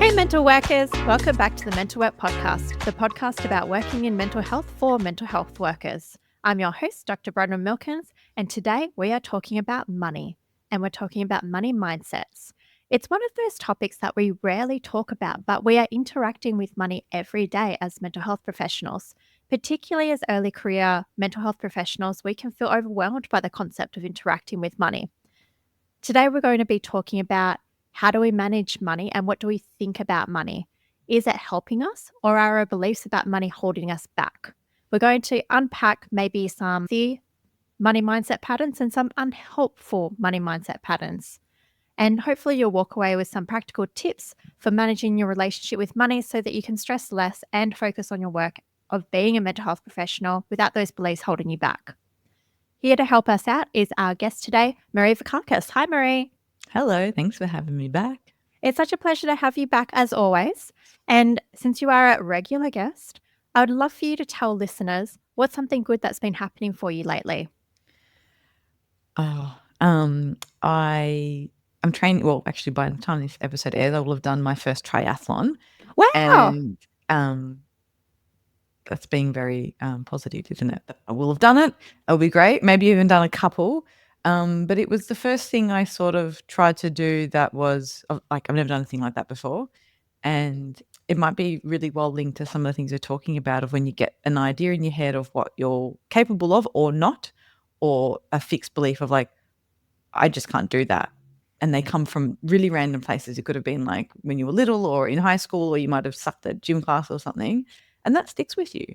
Hey, mental workers. Welcome back to the Mental Work Podcast, the podcast about working in mental health for mental health workers. I'm your host, Dr. Bronwyn Milkins, and today we are talking about money, and we're talking about money mindsets. It's one of those topics that we rarely talk about, but we are interacting with money every day as mental health professionals. Particularly as early career mental health professionals, we can feel overwhelmed by the concept of interacting with money. Today, we're going to be talking about how do we manage money and what do we think about money? Is it helping us or are our beliefs about money holding us back? We're going to unpack maybe some the money mindset patterns and some unhelpful money mindset patterns. And hopefully you'll walk away with some practical tips for managing your relationship with money so that you can stress less and focus on your work of being a mental health professional without those beliefs holding you back. Here to help us out is our guest today, Marie Vakakis. Hi, Marie. Hello, thanks for having me back. It's such a pleasure to have you back as always. And since you are a regular guest, I would love for you to tell listeners what's something good that's been happening for you lately. I'm training. Well, actually, by the time this episode airs, I will have done my first triathlon. Wow. And that's being very positive, isn't it? I will have done it. It'll be great. Maybe even done a couple. But it was the first thing I sort of tried to do that was like I've never done anything like that before. And it might be really well linked to some of the things we're talking about of when you get an idea in your head of what you're capable of or not, or a fixed belief of like, I just can't do that. And they come from really random places. It could have been like when you were little or in high school, or you might have sucked at gym class or something, and that sticks with you.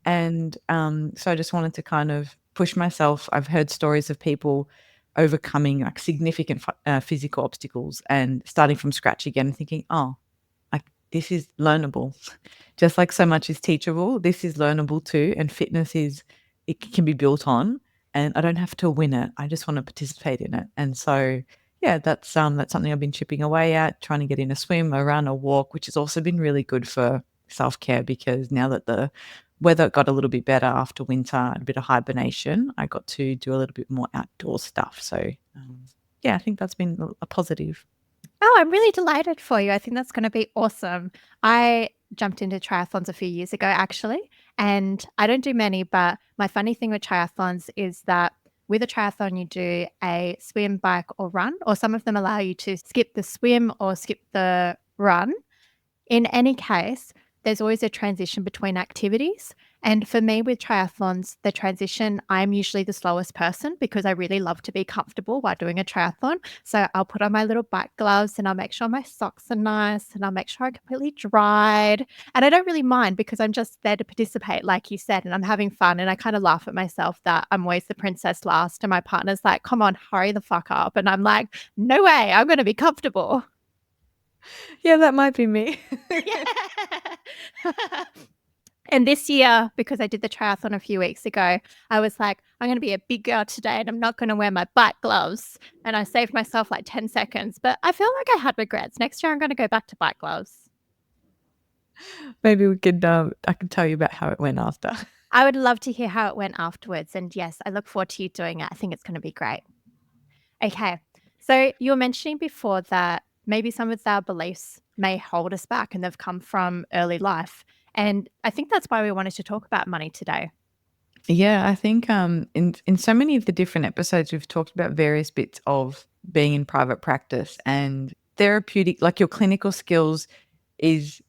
And so I just wanted to kind of push myself. I've heard stories of people overcoming like significant physical obstacles and starting from scratch again and thinking, oh, like this is learnable. Just like so much is teachable, this is learnable too. And fitness it can be built on. And I don't have to win it. I just want to participate in it. And so, yeah, that's something I've been chipping away at, trying to get in a swim, a run, a walk, which has also been really good for self-care because now that the weather got a little bit better after winter, a bit of hibernation, I got to do a little bit more outdoor stuff. So, yeah, I think that's been a positive. Oh, I'm really delighted for you. I think that's going to be awesome. I jumped into triathlons a few years ago, actually, and I don't do many, but my funny thing with triathlons is that with a triathlon, you do a swim, bike, or run, or some of them allow you to skip the swim or skip the run. In any case, there's always a transition between activities. And for me with triathlons, the transition, I'm usually the slowest person because I really love to be comfortable while doing a triathlon. So I'll put on my little bike gloves and I'll make sure my socks are nice and I'll make sure I'm completely dried. And I don't really mind because I'm just there to participate, like you said, and I'm having fun. And I kind of laugh at myself that I'm always the princess last. And my partner's like, come on, hurry the fuck up. And I'm like, no way, I'm going to be comfortable. Yeah, that might be me. Yeah. And this year, because I did the triathlon a few weeks ago, I was like, I'm going to be a big girl today and I'm not going to wear my bike gloves. And I saved myself like 10 seconds, but I feel like I had regrets. Next year, I'm going to go back to bike gloves. Maybe we could, I can tell you about how it went after. I would love to hear how it went afterwards. And yes, I look forward to you doing it. I think it's going to be great. Okay. So you were mentioning before that maybe some of our beliefs may hold us back and they've come from early life. And I think that's why we wanted to talk about money today. Yeah, I think in so many of the different episodes, we've talked about various bits of being in private practice, and therapeutic, like your clinical skills is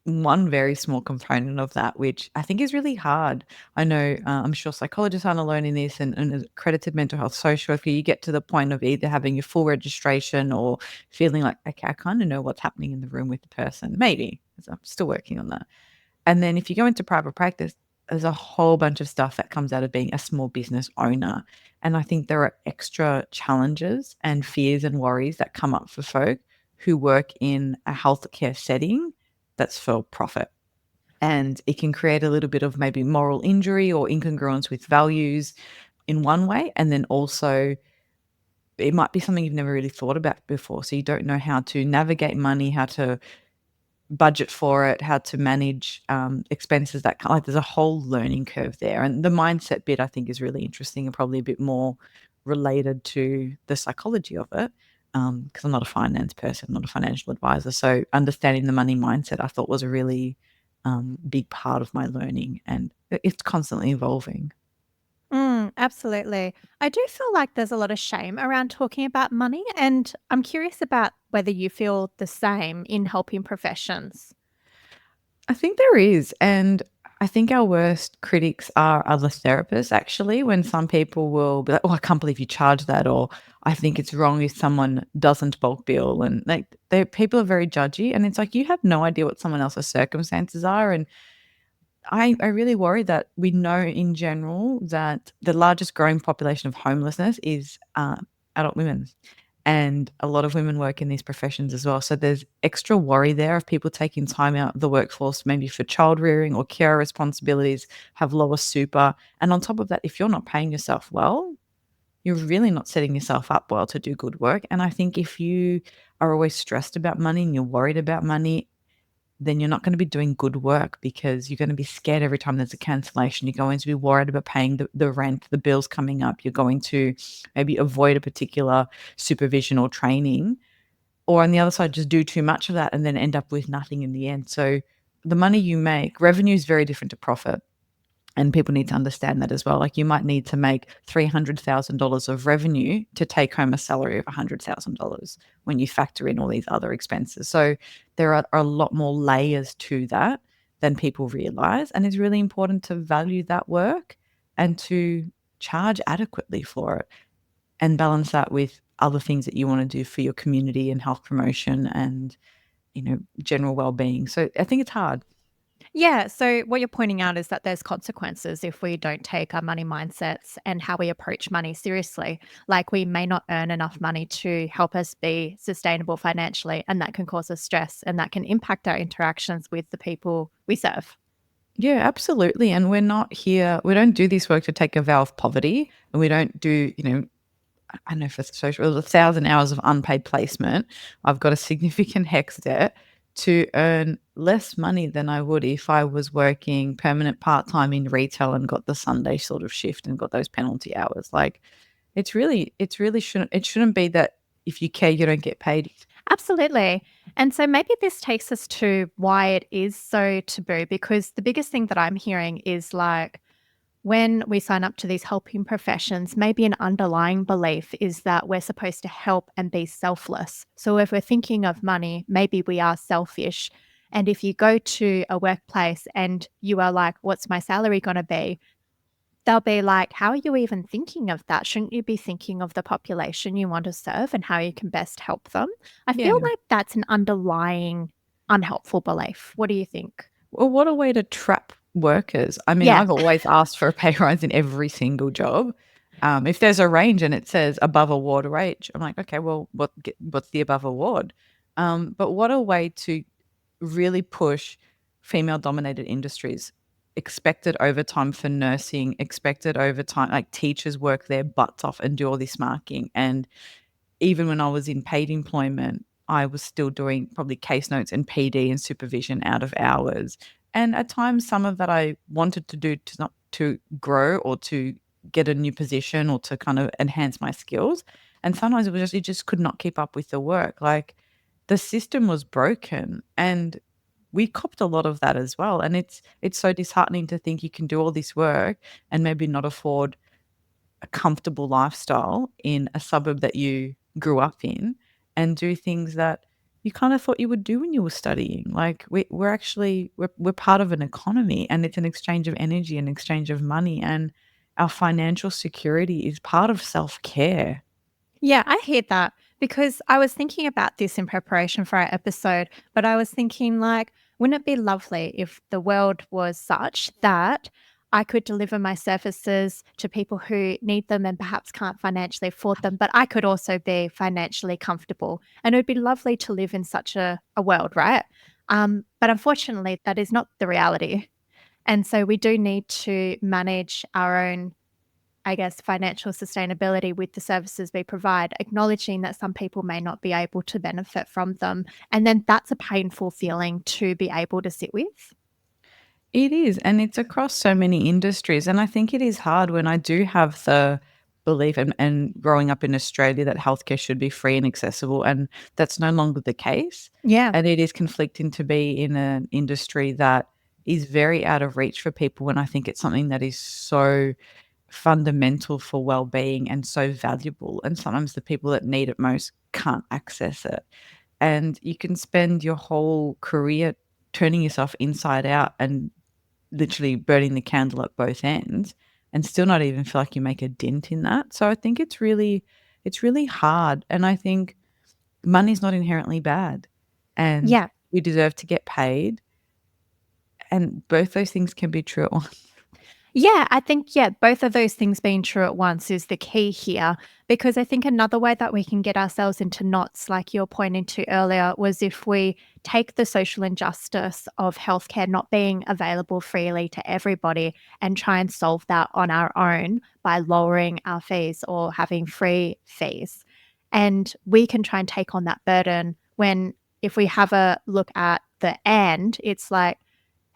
one very small component of that, which I think is really hard. I know, I'm sure psychologists aren't alone in this, and as accredited mental health social worker, you get to the point of either having your full registration or feeling like, okay, I kind of know what's happening in the room with the person. Maybe, 'cause I'm still working on that. And then if you go into private practice, there's a whole bunch of stuff that comes out of being a small business owner. And I think there are extra challenges and fears and worries that come up for folk who work in a healthcare setting that's for profit. And it can create a little bit of maybe moral injury or incongruence with values in one way. And then also it might be something you've never really thought about before. So you don't know how to navigate money, how to budget for it, how to manage expenses that like there's a whole learning curve there. And the mindset bit I think is really interesting and probably a bit more related to the psychology of it. because I'm not a finance person, I'm not a financial advisor. So understanding the money mindset I thought was a really big part of my learning, and it's constantly evolving. Absolutely. I do feel like there's a lot of shame around talking about money, and I'm curious about whether you feel the same in helping professions. I think there is. And I think our worst critics are other therapists, actually, when some people will be like, oh, I can't believe you charge that. Or I think it's wrong if someone doesn't bulk bill. And like, people are very judgy. And it's like, you have no idea what someone else's circumstances are. And I really worry that we know in general that the largest growing population of homelessness is adult women. And a lot of women work in these professions as well. So there's extra worry there of people taking time out of the workforce, maybe for child rearing or care responsibilities, have lower super. And on top of that, if you're not paying yourself well, you're really not setting yourself up well to do good work. And I think if you are always stressed about money and you're worried about money, then you're not going to be doing good work because you're going to be scared every time there's a cancellation. You're going to be worried about paying the rent, the bills coming up. You're going to maybe avoid a particular supervision or training, or on the other side, just do too much of that and then end up with nothing in the end. So the money you make, revenue is very different to profit. And people need to understand that as well. Like you might need to make $300,000 of revenue to take home a salary of $100,000 when you factor in all these other expenses. So there are a lot more layers to that than people realize. And it's really important to value that work and to charge adequately for it and balance that with other things that you want to do for your community and health promotion and, general well-being. So I think it's hard. Yeah. So, what you're pointing out is that there's consequences if we don't take our money mindsets and how we approach money seriously. Like, we may not earn enough money to help us be sustainable financially, and that can cause us stress and that can impact our interactions with the people we serve. Yeah, absolutely. And we don't do this work to take a vow of poverty. And we don't do, I know for social, it was 1,000 hours of unpaid placement. I've got a significant HEX debt to earn less money than I would if I was working permanent part-time in retail and got the Sunday sort of shift and got those penalty hours. Like it shouldn't be that if you care, you don't get paid. Absolutely. And so maybe this takes us to why it is so taboo, because the biggest thing that I'm hearing is like, when we sign up to these helping professions, maybe an underlying belief is that we're supposed to help and be selfless. So if we're thinking of money, maybe we are selfish. And if you go to a workplace and you are like, what's my salary going to be? They'll be like, how are you even thinking of that? Shouldn't you be thinking of the population you want to serve and how you can best help them? I feel Yeah. like that's an underlying unhelpful belief. What do you think? Well, what a way to trap workers. I mean, Yeah. I've always asked for a pay rise in every single job. If there's a range and it says above award range, I'm like, okay, well, what's the above award? But what a way to really push female-dominated industries. Expected overtime for nursing, expected overtime, like teachers work their butts off and do all this marking. And even when I was in paid employment, I was still doing probably case notes and PD and supervision out of hours. And at times, some of that I wanted to do to not to grow or to get a new position or to kind of enhance my skills. And sometimes it was just you just could not keep up with the work. Like the system was broken, and we copped a lot of that as well. And it's so disheartening to think you can do all this work and maybe not afford a comfortable lifestyle in a suburb that you grew up in and do things that you kind of thought you would do when you were studying. Like we're part of an economy, and it's an exchange of energy, an exchange of money, and our financial security is part of self-care. Yeah, I hate that, because I was thinking about this in preparation for our episode, but I was thinking, like, wouldn't it be lovely if the world was such that I could deliver my services to people who need them and perhaps can't financially afford them, but I could also be financially comfortable? And it would be lovely to live in such a world, right? But unfortunately, that is not the reality. And so we do need to manage our own, I guess, financial sustainability with the services we provide, acknowledging that some people may not be able to benefit from them. And then that's a painful feeling to be able to sit with. It is, and it's across so many industries, and I think it is hard when I do have the belief and growing up in Australia that healthcare should be free and accessible, and that's no longer the case. Yeah. And it is conflicting to be in an industry that is very out of reach for people when I think it's something that is so fundamental for well-being and so valuable, and sometimes the people that need it most can't access it. And you can spend your whole career turning yourself inside out and literally burning the candle at both ends and still not even feel like you make a dent in that. So I think it's really hard, and I think money's not inherently bad, and Yeah. we deserve to get paid, and both those things can be true at once. Yeah, I think, yeah, both of those things being true at once is the key here. Because I think another way that we can get ourselves into knots, like you're pointing to earlier, was if we take the social injustice of healthcare not being available freely to everybody and try and solve that on our own by lowering our fees or having free fees. And we can try and take on that burden when, if we have a look at the end, it's like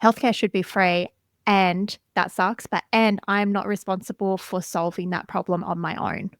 healthcare should be free and that sucks, but and I'm not responsible for solving that problem on my own.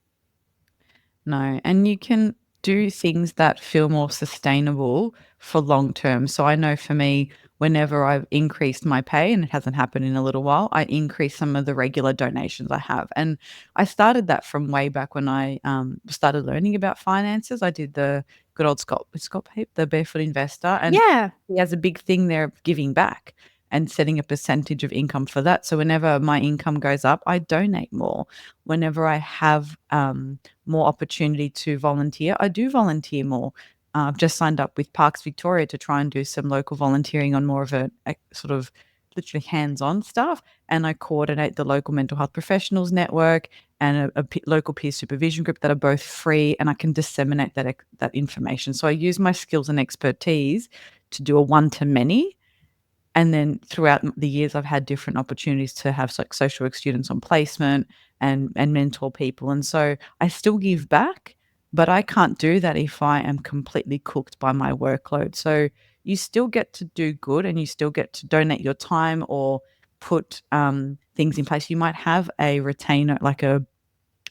No, and you can do things that feel more sustainable for long term. So I know for me, whenever I've increased my pay, and it hasn't happened in a little while, I increase some of the regular donations I have. And I started that from way back when I started learning about finances. I did the good old Scott Pape, the Barefoot Investor, and Yeah. he has a big thing there of giving back and setting a percentage of income for that. So whenever my income goes up, I donate more. Whenever I have more opportunity to volunteer, I do volunteer more. I've just signed up with Parks Victoria to try and do some local volunteering on more of a sort of literally hands-on stuff, and I coordinate the local mental health professionals network and local peer supervision group that are both free, and I can disseminate that information. So I use my skills and expertise to do a one-to-many, and then throughout the years, I've had different opportunities to have like social work students on placement and mentor people. And so I still give back, but I can't do that if I am completely cooked by my workload. So you still get to do good, and you still get to donate your time or put things in place. You might have a retainer, like a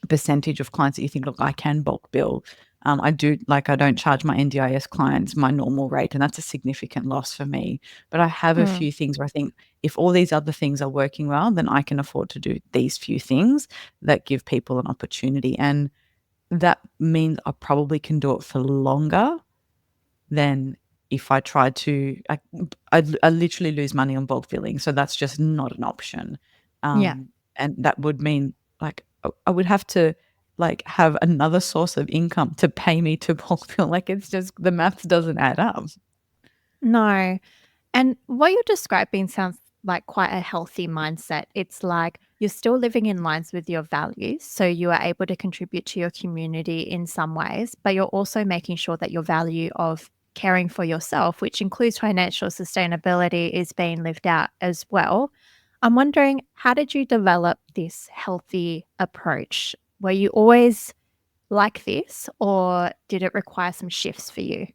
percentage of clients that you think, look, I can bulk bill. I don't charge my NDIS clients my normal rate, and that's a significant loss for me. But I have a Mm. few things where I think if all these other things are working well, then I can afford to do these few things that give people an opportunity. And that means I probably can do it for longer than if I tried to. I literally lose money on bulk billing, so that's just not an option. Yeah. And that would mean, like, I would have to, like, have another source of income to pay me to bulk bill. Like, it's just the maths doesn't add up. No. And what you're describing sounds like quite a healthy mindset. It's like you're still living in lines with your values. So you are able to contribute to your community in some ways, but you're also making sure that your value of caring for yourself, which includes financial sustainability, is being lived out as well. I'm wondering, how did you develop this healthy approach? Were you always like this, or did it require some shifts for you?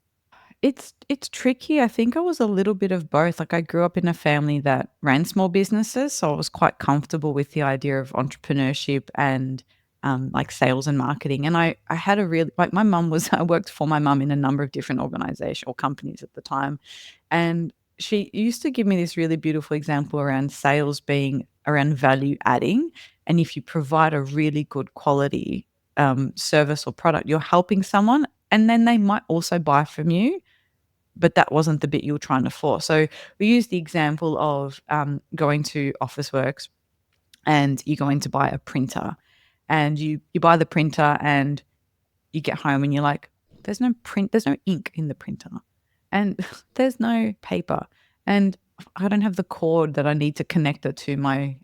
It's tricky. I think I was a little bit of both. Like, I grew up in a family that ran small businesses, so I was quite comfortable with the idea of entrepreneurship and like sales and marketing. And I had a really, like, my mum was I worked for my mum in a number of different organizations or companies at the time, and she used to give me this really beautiful example around sales being around value adding, and if you provide a really good quality service or product, you're helping someone, and then they might also buy from you, but that wasn't the bit you were trying to force. So we use the example of going to Officeworks, and you're going to buy a printer, and you buy the printer, and you get home and you're like, there's no ink in the printer, and there's no paper, and I don't have the cord that I need to connect it to my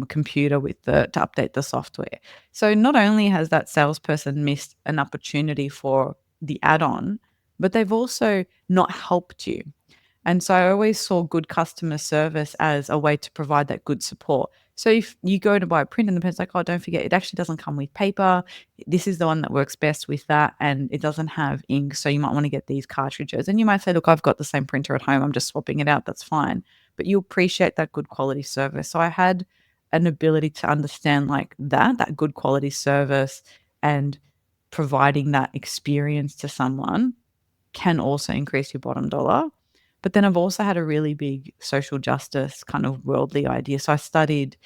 computer to update the software. So not only has that salesperson missed an opportunity for the add-on, but they've also not helped you. And so I always saw good customer service as a way to provide that good support. So if you go to buy a print and the person's like, oh, don't forget, it actually doesn't come with paper. This is the one that works best with that. And it doesn't have ink. So you might want to get these cartridges. And you might say, look, I've got the same printer at home. I'm just swapping it out. That's fine. But you appreciate that good quality service. So I had an ability to understand like that good quality service and providing that experience to someone can also increase your bottom dollar. But then I've also had a really big social justice kind of worldly idea. So I studied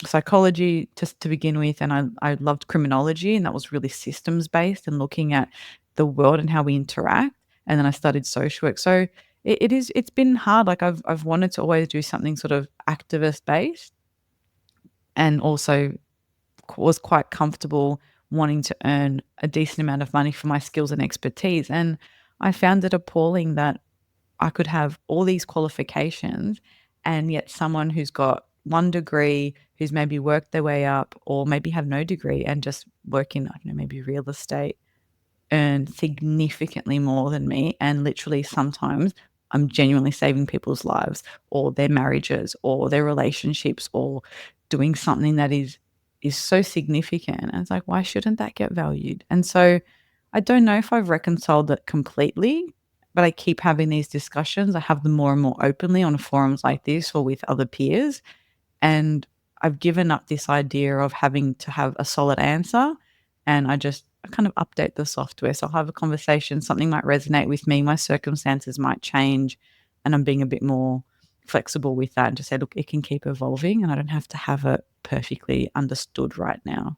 psychology to begin with, and I loved criminology, and that was really systems based and looking at the world and how we interact. And then I studied social work. So it's been hard. Like I've wanted to always do something sort of activist based, and also was quite comfortable wanting to earn a decent amount of money for my skills and expertise. And I found it appalling that I could have all these qualifications and yet someone who's got one degree, who's maybe worked their way up or maybe have no degree and just work in, I don't know, maybe real estate, earn significantly more than me. And literally sometimes I'm genuinely saving people's lives or their marriages or their relationships or doing something that is so significant. And it's like, why shouldn't that get valued? And so I don't know if I've reconciled it completely, but I keep having these discussions. I have them more and more openly on forums like this or with other peers. And I've given up this idea of having to have a solid answer. And I kind of update the software. So I'll have a conversation, something might resonate with me, my circumstances might change, and I'm being a bit more flexible with that and just say, look, it can keep evolving and I don't have to have it perfectly understood right now.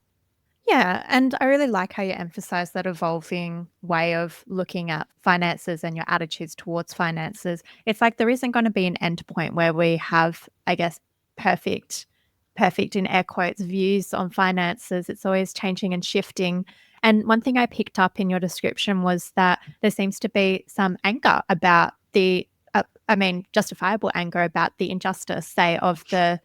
Yeah, and I really like how you emphasize that evolving way of looking at finances and your attitudes towards finances. It's like there isn't going to be an end point where we have, I guess, perfect, perfect in air quotes views on finances. It's always changing and shifting. And one thing I picked up in your description was that there seems to be some anger about justifiable anger about the injustice, say, of the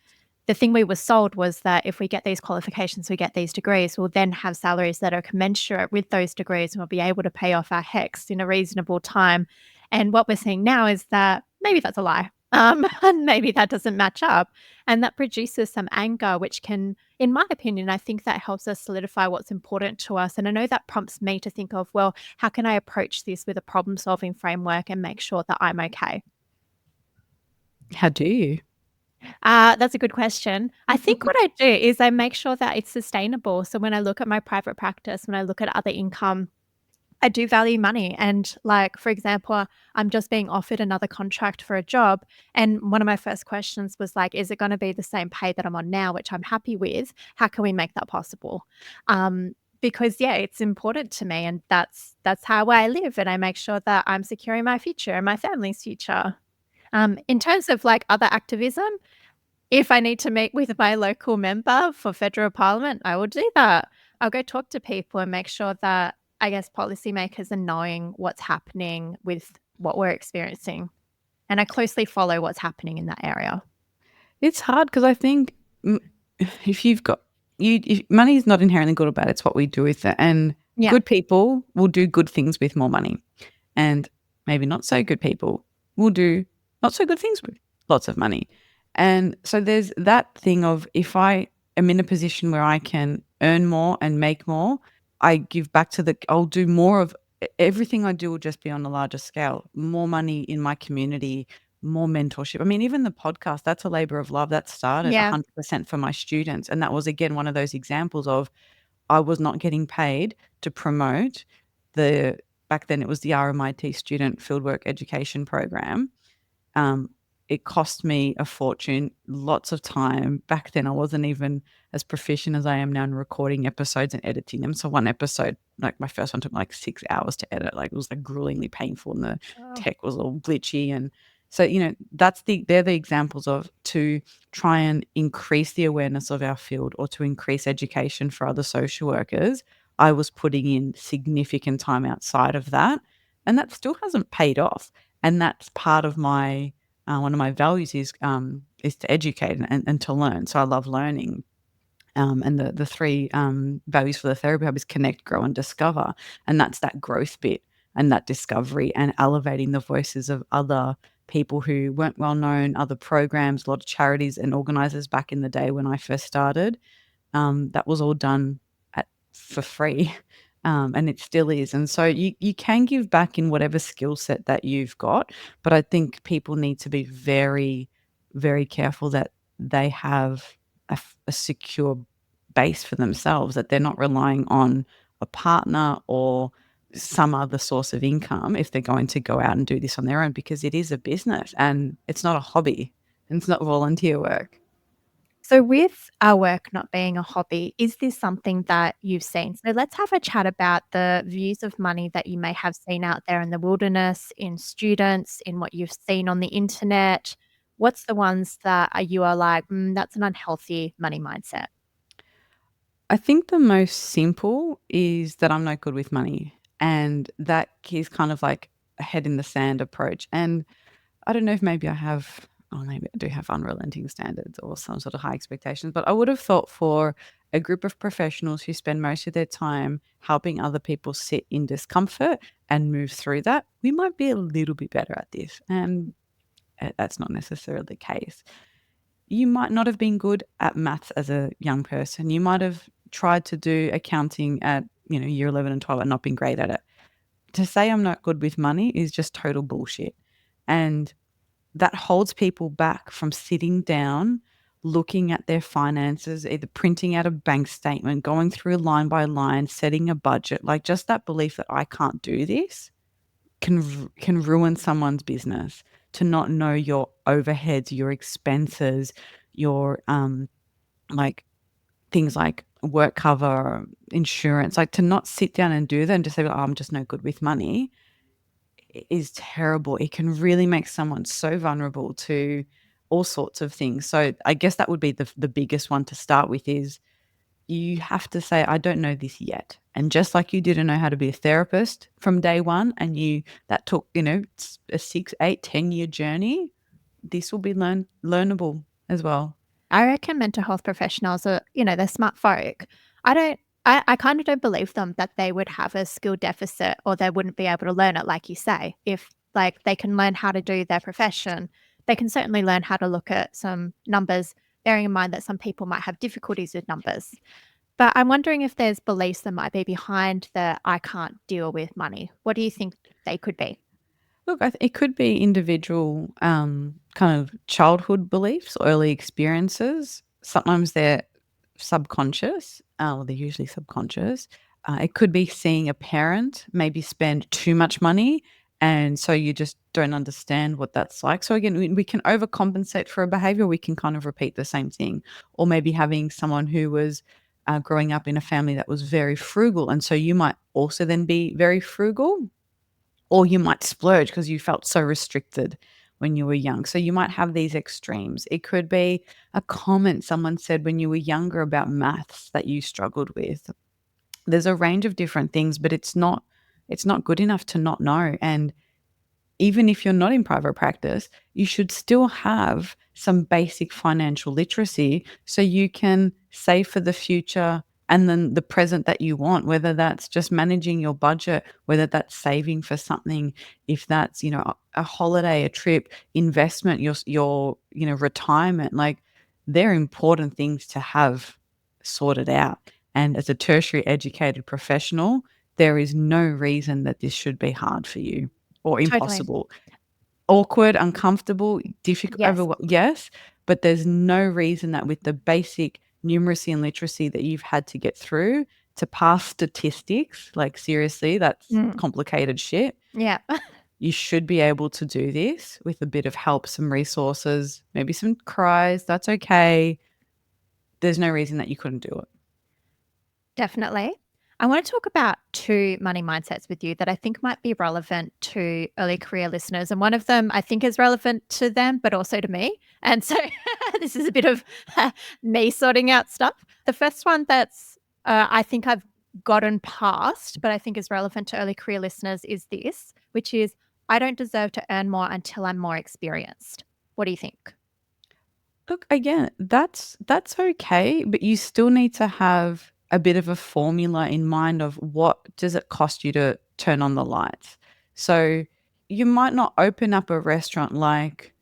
thing we were sold was that if we get these qualifications, we get these degrees, we'll then have salaries that are commensurate with those degrees and we'll be able to pay off our HECS in a reasonable time. And what we're seeing now is that maybe that's a lie. And maybe that doesn't match up. And that produces some anger, which can, in my opinion, I think that helps us solidify what's important to us. And I know that prompts me to think of, well, how can I approach this with a problem solving framework and make sure that I'm okay? How do you? That's a good question. I think what I do is I make sure that it's sustainable. So when I look at my private practice, when I look at other income, I do value money. And like, for example, I'm just being offered another contract for a job. And one of my first questions was like, is it going to be the same pay that I'm on now, which I'm happy with? How can we make that possible? Because yeah, it's important to me, and that's how I live. And I make sure that I'm securing my future and my family's future. In terms of like other activism, if I need to meet with my local member for federal parliament, I will do that. I'll go talk to people and make sure that, I guess, policymakers are knowing what's happening with what we're experiencing. And I closely follow what's happening in that area. It's hard because I think if you've got money is not inherently good or bad. It's what we do with it. And Yeah. good people will do good things with more money. And maybe not so good people will do not so good things with lots of money. And so there's that thing of if I am in a position where I can earn more and make more, I give back to I'll do more of everything I do will just be on a larger scale, more money in my community, more mentorship. I mean, even the podcast, that's a labor of love that started Yeah. 100% for my students. And that was, again, one of those examples of I was not getting paid to promote back then it was the RMIT Student Fieldwork Education Program. It cost me a fortune, lots of time. Back then, I wasn't even as proficient as I am now in recording episodes and editing them. So one episode, like my first one took like 6 hours to edit. Like it was like gruelingly painful and the Oh. tech was all glitchy. And so, they're the examples of to try and increase the awareness of our field or to increase education for other social workers. I was putting in significant time outside of that. And that still hasn't paid off. And that's part of my one of my values is to educate and to learn. So I love learning. And the three values for the therapy hub is connect, grow, and discover. And that's that growth bit and that discovery and elevating the voices of other people who weren't well known, other programs, a lot of charities and organisers back in the day when I first started. That was all done for free. And it still is. And so you can give back in whatever skill set that you've got, but I think people need to be very, very careful that they have a secure base for themselves, that they're not relying on a partner or some other source of income if they're going to go out and do this on their own, because it is a business and it's not a hobby and it's not volunteer work. So, with our work not being a hobby, is this something that you've seen? So, let's have a chat about the views of money that you may have seen out there in the wilderness, in students, in what you've seen on the internet. What's the ones that you are like, that's an unhealthy money mindset? I think the most simple is that I'm not good with money, and that is kind of like a head in the sand approach. And I don't know if maybe I have, or maybe I do have unrelenting standards or some sort of high expectations, but I would have thought for a group of professionals who spend most of their time helping other people sit in discomfort and move through that, we might be a little bit better at this. And that's not necessarily the case. You might not have been good at maths as a young person. You might have tried to do accounting at, year 11 and 12 and not been great at it. To say I'm not good with money is just total bullshit. And that holds people back from sitting down, looking at their finances, either printing out a bank statement, going through line by line, setting a budget. Like, just that belief that I can't do this can ruin someone's business. To not know your overheads, your expenses, your like things like work cover, insurance, like to not sit down and do that and just say, "Oh, I'm just no good with money," is terrible. It can really make someone so vulnerable to all sorts of things. So I guess that would be the biggest one to start with, is you have to say, "I don't know this yet." And just like you didn't know how to be a therapist from day one, and that took, a 6, 8, 10-year journey, this will be learnable as well. I reckon mental health professionals are, they're smart folk. I don't I kind of don't believe them that they would have a skill deficit or they wouldn't be able to learn it, like you say. If like they can learn how to do their profession, they can certainly learn how to look at some numbers, bearing in mind that some people might have difficulties with numbers. But I'm wondering if there's beliefs that might be behind the I can't deal with money. What do you think they could be? Look, it could be individual, kind of childhood beliefs, early experiences. Sometimes they're subconscious, well, they're usually subconscious. It could be seeing a parent maybe spend too much money, and so you just don't understand what that's like. So again, we can overcompensate for a behavior. We can kind of repeat the same thing, or maybe having someone who was growing up in a family that was very frugal, and so you might also then be very frugal, or you might splurge because you felt so restricted when you were young. So you might have these extremes. It could be a comment someone said when you were younger about maths that you struggled with. There's a range of different things, but it's not good enough to not know. And even if you're not in private practice, you should still have some basic financial literacy so you can save for the future and then the present that you want, whether that's just managing your budget, whether that's saving for something, if that's, a holiday, a trip, investment, your retirement. Like, they're important things to have sorted out. And as a tertiary educated professional, there is no reason that this should be hard for you or Totally. impossible. Awkward, uncomfortable, difficult, Yes. yes, but there's no reason that with the basic numeracy and literacy that you've had to get through to pass statistics, like seriously, that's Mm. complicated shit. Yeah. You should be able to do this with a bit of help, some resources, maybe some cries, that's okay. There's no reason that you couldn't do it. Definitely. I want to talk about two money mindsets with you that I think might be relevant to early career listeners. And one of them I think is relevant to them, but also to me. And so this is a bit of me sorting out stuff. The first one that's I think I've gotten past, but I think is relevant to early career listeners is this, which is I don't deserve to earn more until I'm more experienced. What do you think? Look, again, that's okay, but you still need to have a bit of a formula in mind of what does it cost you to turn on the lights. So you might not open up a restaurant like,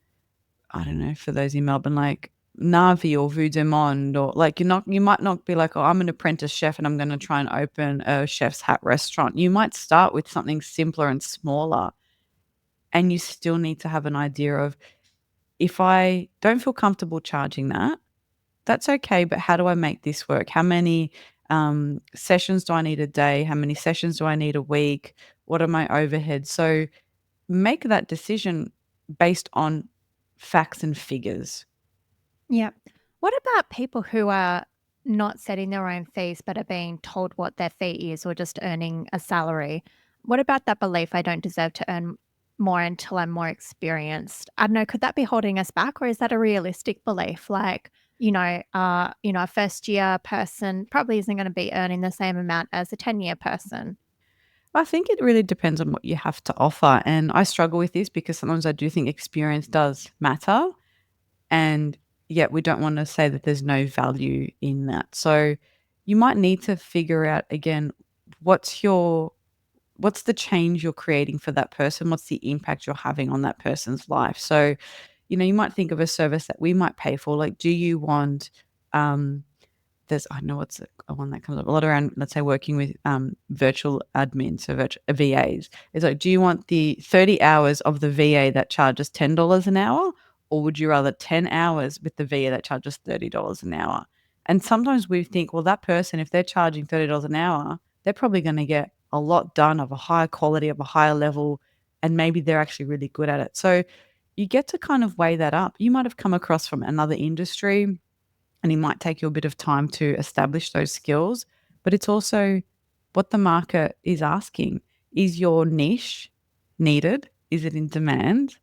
I don't know, for those in Melbourne, like Navi or Vue de Monde, or like you might not be like, oh, I'm an apprentice chef and I'm going to try and open a chef's hat restaurant. You might start with something simpler and smaller, and you still need to have an idea of, if I don't feel comfortable charging that, that's okay, but how do I make this work? How many sessions do I need a day? How many sessions do I need a week? What are my overheads? So make that decision based on facts and figures. Yeah. What about people who are not setting their own fees but are being told what their fee is or just earning a salary? What about that belief I don't deserve to earn more until I'm more experienced? I don't know, could that be holding us back or is that a realistic belief? Like, a first year person probably isn't going to be earning the same amount as a 10-year person. I think it really depends on what you have to offer. And I struggle with this because sometimes I do think experience does matter. And yet we don't want to say that there's no value in that. So you might need to figure out again, what's the change you're creating for that person? What's the impact you're having on that person's life? So, you might think of a service that we might pay for. Like, do you want there's I know what's a one that comes up a lot around, let's say, working with virtual admins, so VAs. It's like, do you want the 30 hours of the VA that charges $10 an hour, or would you rather 10 hours with the VA that charges $30 an hour? And sometimes we think, well, that person, if they're charging $30 an hour, they're probably going to get a lot done of a higher quality, of a higher level, and maybe they're actually really good at it. So you get to kind of weigh that up. You might have come across from another industry and it might take you a bit of time to establish those skills, but it's also what the market is asking. Is your niche needed? Is it in demand?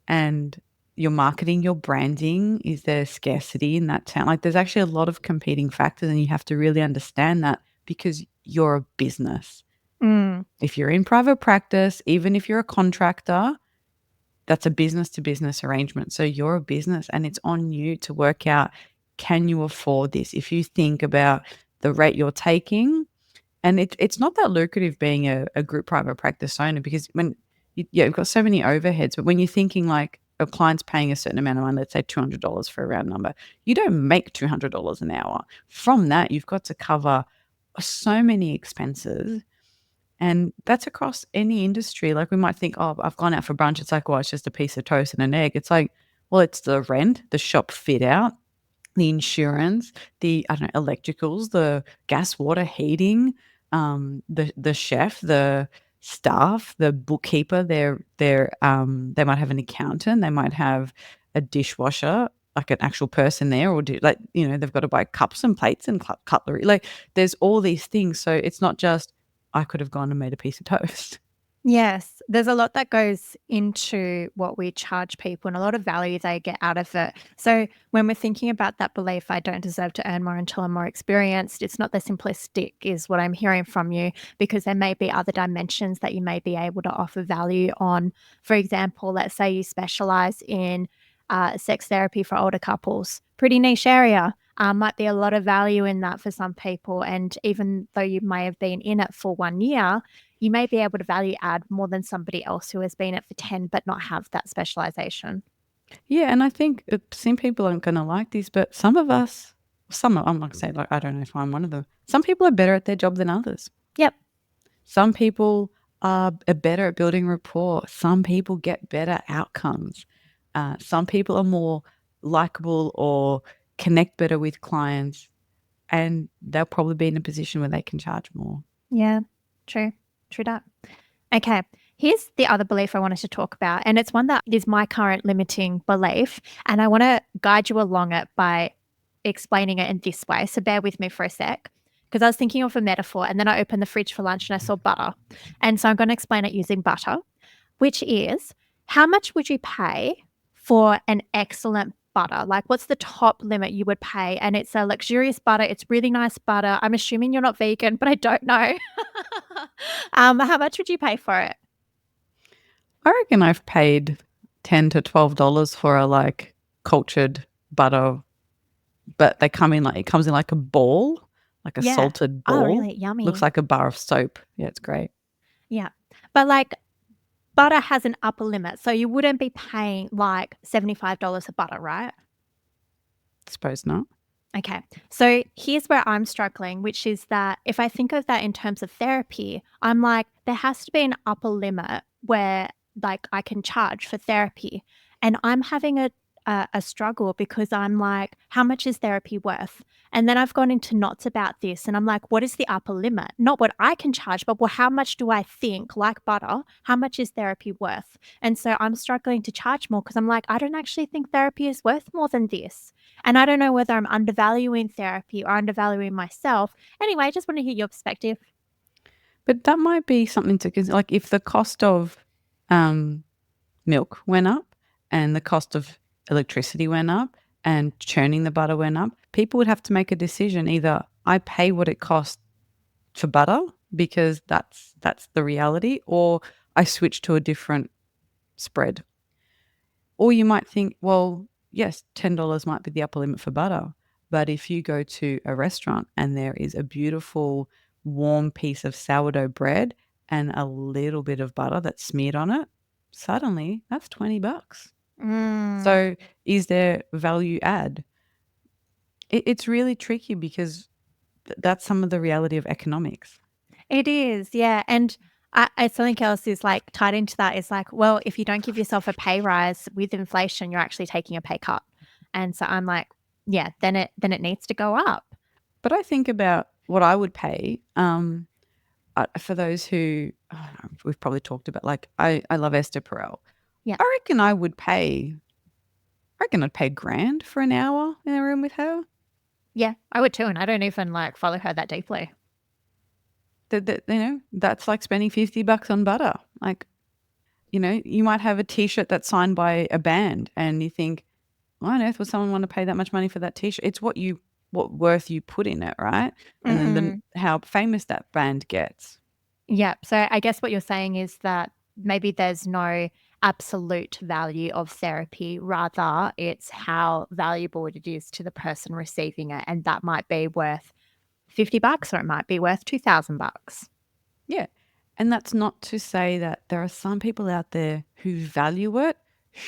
And your marketing, your branding, is there scarcity in that town? Like, there's actually a lot of competing factors, and you have to really understand that because you're a business. Mm. If you're in private practice, even if you're a contractor, that's a business to business arrangement. So you're a business and it's on you to work out, can you afford this? If you think about the rate you're taking, and it's not that lucrative being a group private practice owner, because you've got so many overheads, but when you're thinking like a client's paying a certain amount of money, let's say $200 for a round number, you don't make $200 an hour. From that, you've got to cover so many expenses, and that's across any industry. Like, we might think, oh, I've gone out for brunch. It's like, well, it's just a piece of toast and an egg. It's like, well, it's the rent, the shop fit out, the insurance, the, I don't know, electricals, the gas, water, heating, the chef, the staff, the bookkeeper. They might have an accountant. They might have a dishwasher, like an actual person there, or they've got to buy cups and plates and cutlery. Like, there's all these things. So it's not just, I could have gone and made a piece of toast. Yes, there's a lot that goes into what we charge people and a lot of value they get out of it. So when we're thinking about that belief, I don't deserve to earn more until I'm more experienced, it's not the simplistic is what I'm hearing from you, because there may be other dimensions that you may be able to offer value on. For example, let's say you specialize in sex therapy for older couples, pretty niche area. Might be a lot of value in that for some people. And even though you may have been in it for 1 year, you may be able to value add more than somebody else who has been it for 10 but not have that specialization. Yeah, and I think some people aren't going to like this, but some of us, I'm not going to say, like, I don't know if I'm one of them. Some people are better at their job than others. Yep. Some people are better at building rapport. Some people get better outcomes. Some people are more likable or connect better with clients, and they'll probably be in a position where they can charge more. Yeah, true. True that. Okay, here's the other belief I wanted to talk about, and it's one that is my current limiting belief, and I want to guide you along it by explaining it in this way. So bear with me for a sec, because I was thinking of a metaphor, and then I opened the fridge for lunch and I saw butter. And so I'm going to explain it using butter, which is, how much would you pay for an excellent butter? Like, what's the top limit you would pay? And it's a luxurious butter. It's really nice butter. I'm assuming you're not vegan, but I don't know. How much would you pay for it? I reckon I've paid $10 to $12 for a like cultured butter, but it comes in like a ball, like a Yeah. salted Oh, ball. really? Yummy. Looks like a bar of soap. Yeah, it's great. Yeah. But like, butter has an upper limit. So you wouldn't be paying like $75 a butter, right? Suppose not. Okay. So here's where I'm struggling, which is that if I think of that in terms of therapy, I'm like, there has to be an upper limit where like I can charge for therapy. And I'm having a struggle because I'm like, how much is therapy worth? And then I've gone into knots about this and I'm like, what is the upper limit? Not what I can charge, but well, how much do I think, like butter, how much is therapy worth? And so I'm struggling to charge more because I'm like, I don't actually think therapy is worth more than this. And I don't know whether I'm undervaluing therapy or undervaluing myself. Anyway, I just want to hear your perspective. But that might be something to consider. Like if the cost of milk went up and the cost of electricity went up and churning the butter went up, people would have to make a decision. Either I pay what it costs for butter because that's the reality, or I switch to a different spread. Or you might think, well, yes, $10 might be the upper limit for butter. But if you go to a restaurant and there is a beautiful warm piece of sourdough bread and a little bit of butter that's smeared on it, suddenly that's $20. So is there value add? It's really tricky because that's some of the reality of economics. It is, yeah. And something else is like tied into that is like, well, if you don't give yourself a pay rise with inflation, you're actually taking a pay cut. And so I'm like, yeah, then it needs to go up. But I think about what I would pay for those who we've probably talked about. Like I love Esther Perel. Yeah. I reckon I'd pay $1,000 for an hour in a room with her. Yeah, I would too. And I don't even like follow her that deeply. That's like spending $50 on butter. Like, you might have a T-shirt that's signed by a band and you think, why on earth would someone want to pay that much money for that T-shirt? It's what worth you put in it, right? And then how famous that band gets. Yeah. So I guess what you're saying is that maybe there's no absolute value of therapy. Rather, it's how valuable it is to the person receiving it. And that might be worth $50 or it might be worth $2,000. Yeah. And that's not to say that there are some people out there who value it,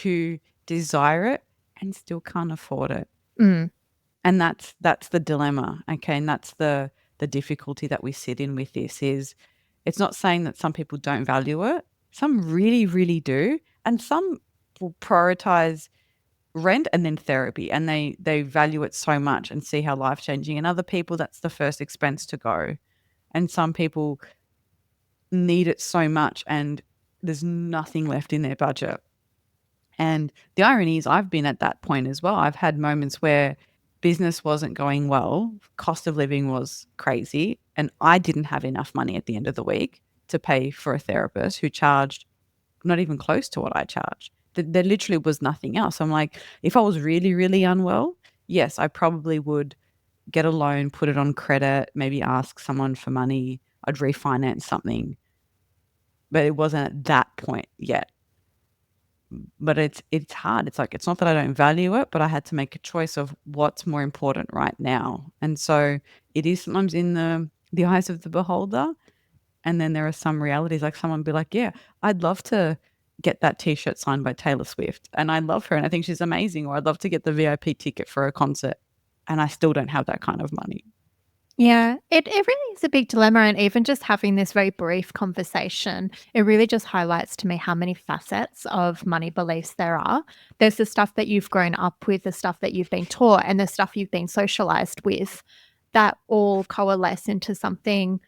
who desire it, and still can't afford it. And that's the dilemma, okay? And that's the difficulty that we sit in with this is it's not saying that some people don't value it. Some really, really do. And some will prioritize rent and then therapy, and they value it so much and see how life-changing. And other people, that's the first expense to go. And some people need it so much and there's nothing left in their budget. And the irony is I've been at that point as well. I've had moments where business wasn't going well, cost of living was crazy, and I didn't have enough money at the end of the week to pay for a therapist who charged not even close to what I charged. There literally was nothing else. I'm like, if I was really, really unwell, yes, I probably would get a loan, put it on credit, maybe ask someone for money. I'd refinance something. But it wasn't at that point yet. But it's hard. It's like, it's not that I don't value it, but I had to make a choice of what's more important right now. And so it is sometimes in the eyes of the beholder. And then there are some realities, like someone be like, yeah, I'd love to get that T-shirt signed by Taylor Swift. And I love her and I think she's amazing. Or I'd love to get the VIP ticket for a concert. And I still don't have that kind of money. Yeah, it really is a big dilemma. And even just having this very brief conversation, it really just highlights to me how many facets of money beliefs there are. There's the stuff that you've grown up with, the stuff that you've been taught, and the stuff you've been socialized with that all coalesce into something,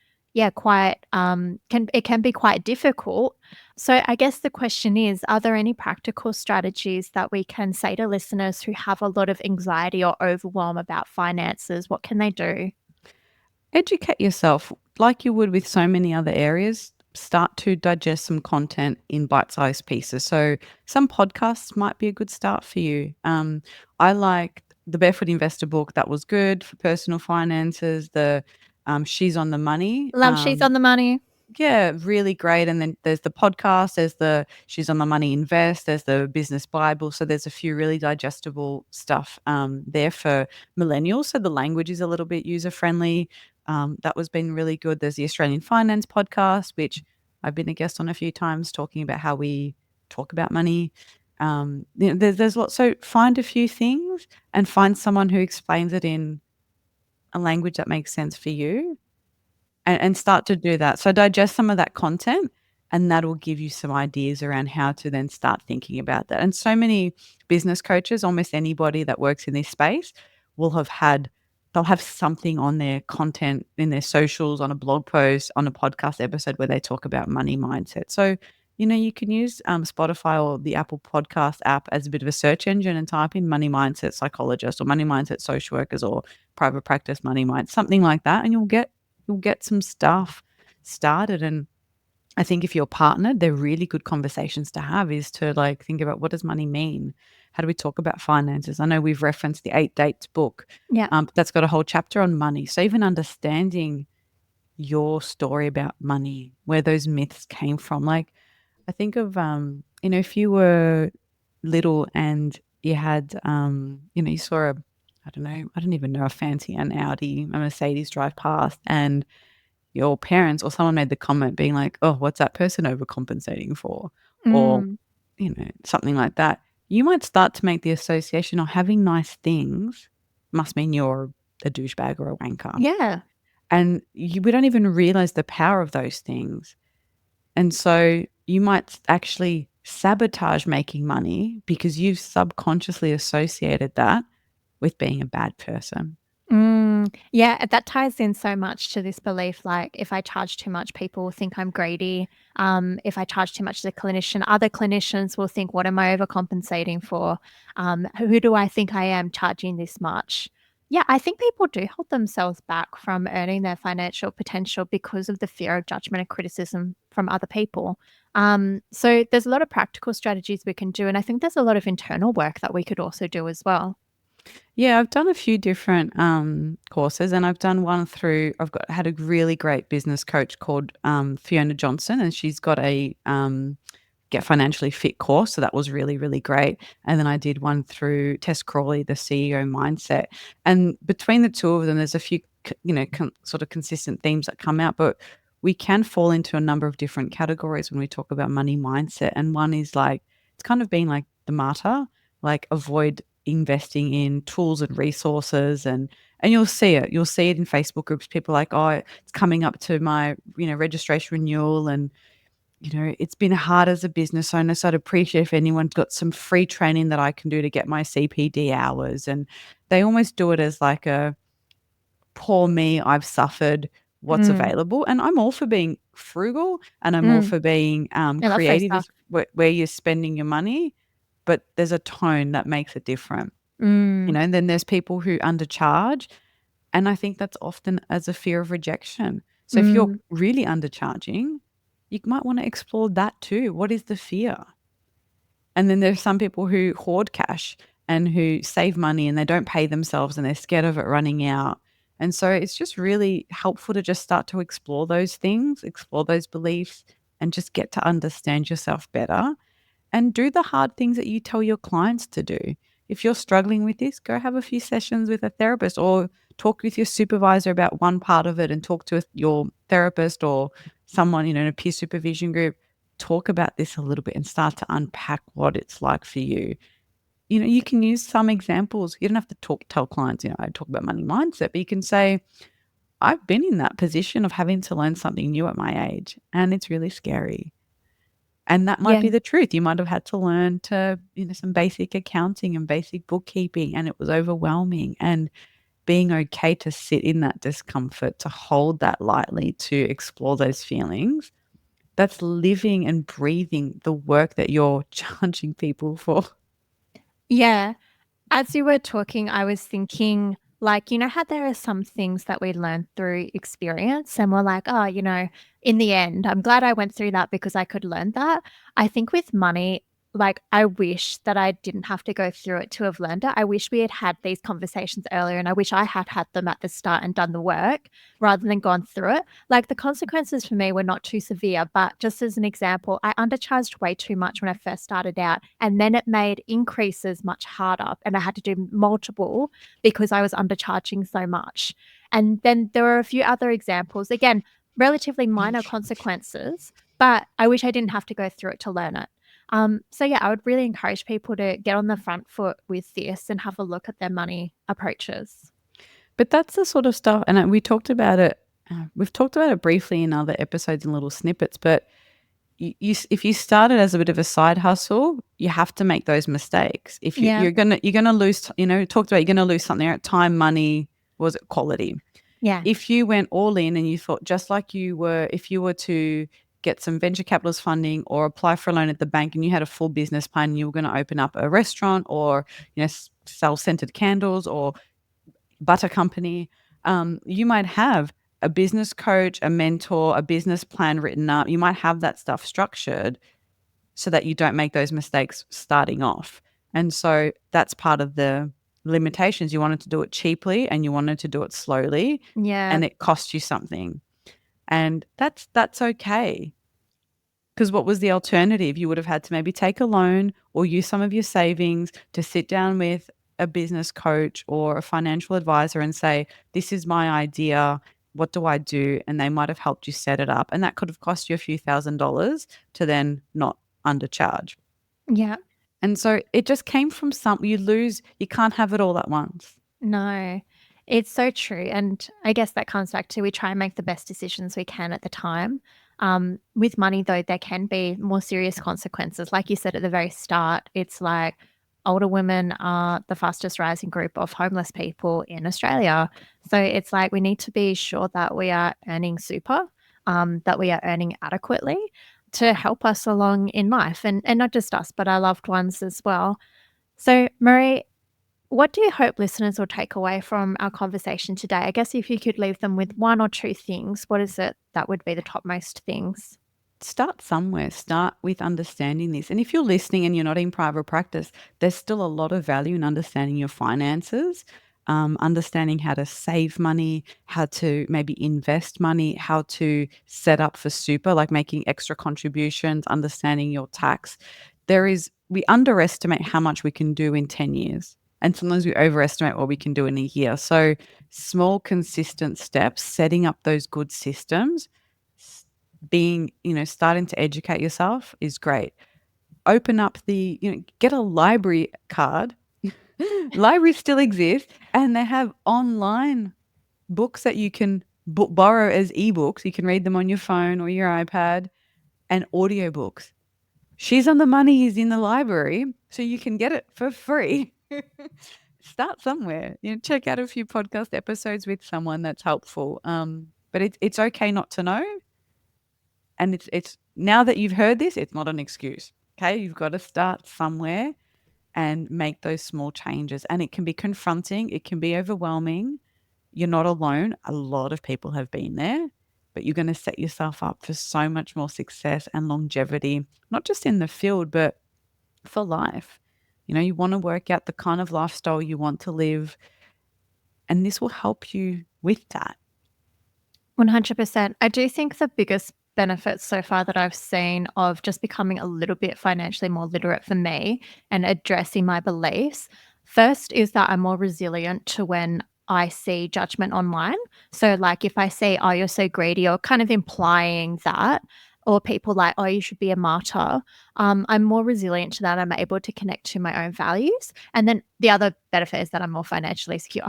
quite, can be quite difficult. So I guess the question is, are there any practical strategies that we can say to listeners who have a lot of anxiety or overwhelm about finances? What can they do? Educate yourself like you would with so many other areas. Start to digest some content in bite-sized pieces. So some podcasts might be a good start for you. I like the Barefoot Investor book. That was good for personal finances. The She's on the Money. Love She's on the Money. Yeah, really great. And then there's the podcast, there's the She's on the Money Invest, there's the Business Bible. So there's a few really digestible stuff there for millennials. So the language is a little bit user-friendly. That was been really good. There's the Australian Finance podcast, which I've been a guest on a few times, talking about how we talk about money. There's lots. So find a few things and find someone who explains it in a language that makes sense for you. And start to do that. So digest some of that content and that'll give you some ideas around how to then start thinking about that. And so many business coaches, almost anybody that works in this space, will have had they'll have something on their content, in their socials, on a blog post, on a podcast episode where they talk about money mindset. So, you can use Spotify or the Apple Podcast app as a bit of a search engine and type in money mindset psychologist or money mindset social workers or private practice money mind, something like that, and you'll get some stuff started. And I think if you're partnered, they're really good conversations to have, is to like think about, what does money mean? How do we talk about finances? I know we've referenced the 8 Dates book. Yeah. That's got a whole chapter on money. So even understanding your story about money, where those myths came from. Like, I think of, if you were little and you had, you saw I don't know, I don't even know, a fancy, an Audi, a Mercedes drive past, and your parents or someone made the comment being like, "Oh, what's that person overcompensating for?" Or, Mm. something like that. You might start to make the association, or having nice things must mean you're a douchebag or a wanker. Yeah. And we don't even realize the power of those things. And so you might actually sabotage making money because you've subconsciously associated that with being a bad person. Yeah, that ties in so much to this belief, like, if I charge too much, people will think I'm greedy. If I charge too much to the clinician, other clinicians will think, "What am I overcompensating for? Who do I think I am charging this much?" Yeah, I think people do hold themselves back from earning their financial potential because of the fear of judgment and criticism from other people. So there's a lot of practical strategies we can do, and I think there's a lot of internal work that we could also do as well. Yeah, I've done a few different courses, and I've done one through. Had a really great business coach called Fiona Johnson, and she's got a Get Financially Fit course. So that was really, really great. And then I did one through Tess Crawley, the CEO Mindset. And between the two of them, there's a few, sort of consistent themes that come out, but we can fall into a number of different categories when we talk about money mindset. And one is like, it's kind of been like the martyr, like avoid investing in tools and resources, and you'll see it. You'll see it in Facebook groups. People are like, oh, it's coming up to my, registration renewal, and it's been hard as a business owner, so I'd appreciate if anyone's got some free training that I can do to get my CPD hours. And they almost do it as like a, poor me, I've suffered, what's Mm, available. And I'm all for being frugal, and I'm all mm. for being I love free creative stuff. is where you're spending your money, but there's a tone that makes it different. Mm, And then there's people who undercharge, and I think that's often as a fear of rejection. So if you're mm. really undercharging, you might want to explore that too. What is the fear? And then there's some people who hoard cash and who save money and they don't pay themselves and they're scared of it running out. And so it's just really helpful to just start to explore those things, explore those beliefs, and just get to understand yourself better, and do the hard things that you tell your clients to do. If you're struggling with this, go have a few sessions with a therapist, or talk with your supervisor about one part of it, and talk to your therapist or someone, in a peer supervision group. Talk about this a little bit and start to unpack what it's like for you. You can use some examples. You don't have to tell clients, I talk about money mindset, but you can say, I've been in that position of having to learn something new at my age, and it's really scary. And that might Yeah. be the truth. You might have had to learn to, some basic accounting and basic bookkeeping, and it was overwhelming. And being okay to sit in that discomfort, to hold that lightly, to explore those feelings, that's living and breathing the work that you're charging people for. Yeah. As you were talking, I was thinking, like, how there are some things that we learn through experience and we're like, oh, in the end, I'm glad I went through that because I could learn that. I think with money, like, I wish that I didn't have to go through it to have learned it. I wish we had had these conversations earlier, and I wish I had had them at the start and done the work rather than gone through it. Like, the consequences for me were not too severe, but just as an example, I undercharged way too much when I first started out, and then it made increases much harder, and I had to do multiple because I was undercharging so much. And then there were a few other examples, again, relatively minor consequences, but I wish I didn't have to go through it to learn it. So yeah, I would really encourage people to get on the front foot with this and have a look at their money approaches. But that's the sort of stuff, and we talked about it. We've talked about it briefly in other episodes and little snippets, but if you started as a bit of a side hustle, you have to make those mistakes. If Yeah. you're gonna lose, talked about you're gonna lose something at time, money, was it quality? Yeah. If you went all in and you thought just like if you were to get some venture capitalist funding or apply for a loan at the bank and you had a full business plan, you were going to open up a restaurant or sell scented candles or butter company, you might have a business coach, a mentor, a business plan written up. You might have that stuff structured so that you don't make those mistakes starting off. And so that's part of the limitations. You wanted to do it cheaply and you wanted to do it slowly, Yeah. and it cost you something. And that's okay. Because what was the alternative? You would have had to maybe take a loan or use some of your savings to sit down with a business coach or a financial advisor and say, this is my idea. What do I do? And they might have helped you set it up. And that could have cost you a few $1,000s to then not undercharge. Yeah. And so it just came from you can't have it all at once. No, it's so true. And I guess that comes back to we try and make the best decisions we can at the time. With money, though, there can be more serious consequences. Like you said at the very start, it's like older women are the fastest rising group of homeless people in Australia. So it's like we need to be sure that we are earning super, that we are earning adequately to help us along in life and not just us, but our loved ones as well. So, Marie, what do you hope listeners will take away from our conversation today? I guess if you could leave them with one or two things, what is it that would be the topmost things? Start somewhere. Start with understanding this. And if you're listening and you're not in private practice, there's still a lot of value in understanding your finances, understanding how to save money, how to maybe invest money, how to set up for super, like making extra contributions, understanding your tax. We underestimate how much we can do in 10 years. And sometimes we overestimate what we can do in a year. So small, consistent steps, setting up those good systems, starting to educate yourself is great. Open up get a library card. Libraries still exist and they have online books that you can borrow as ebooks. You can read them on your phone or your iPad, and audiobooks. She's on the Money is in the library, so you can get it for free. Start somewhere. Check out a few podcast episodes with someone that's helpful. But it's okay not to know. And it's now that you've heard this, it's not an excuse. Okay, you've got to start somewhere and make those small changes. And it can be confronting. It can be overwhelming. You're not alone. A lot of people have been there, but you're going to set yourself up for so much more success and longevity, not just in the field, but for life. You want to work out the kind of lifestyle you want to live, and this will help you with that. 100%. I do think the biggest benefits so far that I've seen of just becoming a little bit financially more literate for me and addressing my beliefs, first is that I'm more resilient to when I see judgment online. So, like if I say, oh, you're so greedy, or kind of implying that, or people like, oh, you should be a martyr, I'm more resilient to that. I'm able to connect to my own values. And then the other benefit is that I'm more financially secure.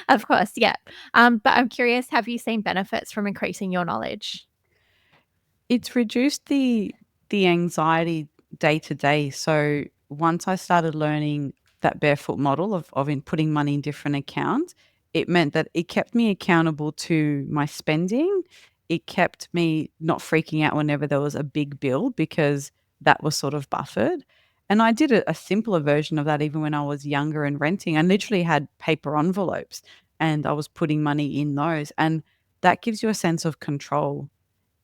Of course, yeah. But I'm curious, have you seen benefits from increasing your knowledge? It's reduced the anxiety day to day. So once I started learning that barefoot model of in putting money in different accounts, it meant that it kept me accountable to my spending. It kept me not freaking out whenever there was a big bill because that was sort of buffered. And I did a simpler version of that even when I was younger and renting. I literally had paper envelopes and I was putting money in those. And that gives you a sense of control,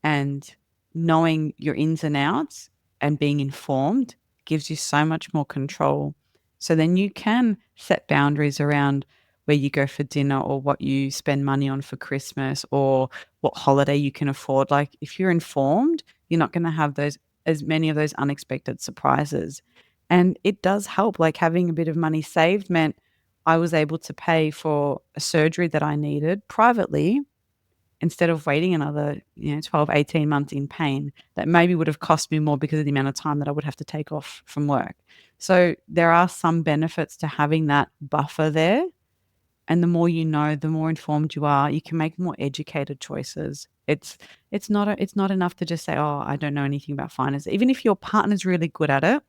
and knowing your ins and outs and being informed gives you so much more control. So then you can set boundaries around where you go for dinner or what you spend money on for Christmas or what holiday you can afford. Like if you're informed, you're not going to have as many of those unexpected surprises. And it does help. Like having a bit of money saved meant I was able to pay for a surgery that I needed privately instead of waiting another 12, 18 months in pain that maybe would have cost me more because of the amount of time that I would have to take off from work. So there are some benefits to having that buffer there. And the more you know, the more informed you are, you can make more educated choices. It's not enough to just say, oh, I don't know anything about finance. Even if your partner's really good at it,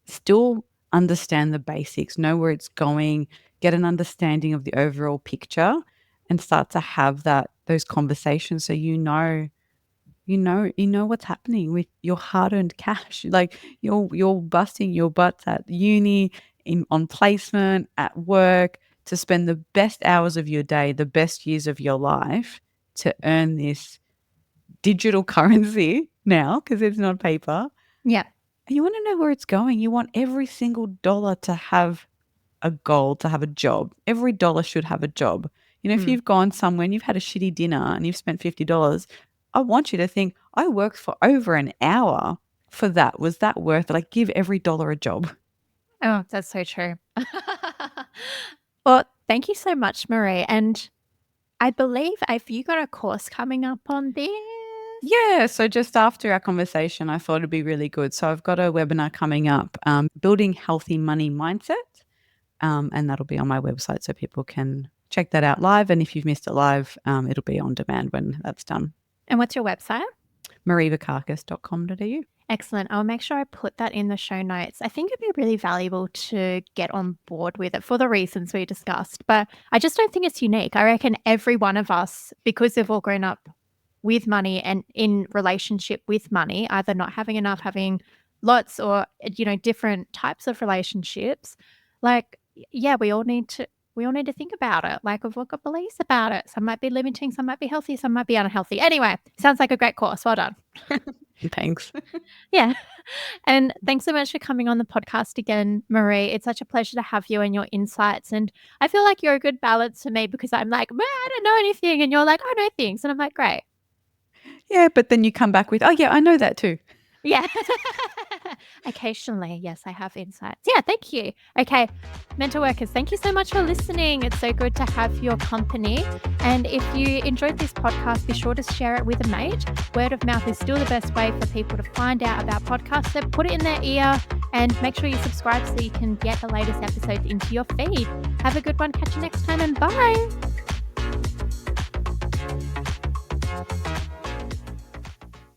still understand the basics, know where it's going, get an understanding of the overall picture, and start to have those conversations so you know what's happening with your hard-earned cash. Like you're busting your butts at uni, on placement, at work, to spend the best hours of your day, the best years of your life to earn this digital currency now, because it's not paper. Yeah. And you want to know where it's going. You want every single dollar to have a goal, to have a job. Every dollar should have a job. If you've gone somewhere and you've had a shitty dinner and you've spent $50, I want you to think, I worked for over an hour for that. Was that worth it? Like, give every dollar a job. Oh, that's so true. Well, thank you so much, Marie. And I believe have you got a course coming up on this? Yeah, so just after our conversation, I thought it'd be really good. So I've got a webinar coming up, Building Healthy Money Mindset, and that'll be on my website so people can check that out live. And if you've missed it live, it'll be on demand when that's done. And what's your website? marievakakis.com.au. Excellent. I'll make sure I put that in the show notes. I think it'd be really valuable to get on board with it for the reasons we discussed, but I just don't think it's unique. I reckon every one of us, because we've all grown up with money and in relationship with money, either not having enough, having lots, or, different types of relationships, like, yeah, we all need to think about it. Like, we've all got beliefs about it. Some might be limiting, some might be healthy, some might be unhealthy. Anyway, sounds like a great course. Well done. Thanks. Yeah. And thanks so much for coming on the podcast again, Marie. It's such a pleasure to have you and your insights. And I feel like you're a good balance to me, because I'm like, I don't know anything. And you're like, I know things. And I'm like, great. Yeah, but then you come back with, oh yeah, I know that too. Yeah. Occasionally, yes, I have insights. Yeah, thank you. Okay, mental workers, thank you so much for listening. It's so good to have your company. And if you enjoyed this podcast, be sure to share it with a mate. Word of mouth is still the best way for people to find out about podcasts. So put it in their ear and make sure you subscribe so you can get the latest episodes into your feed. Have a good one. Catch you next time, and bye.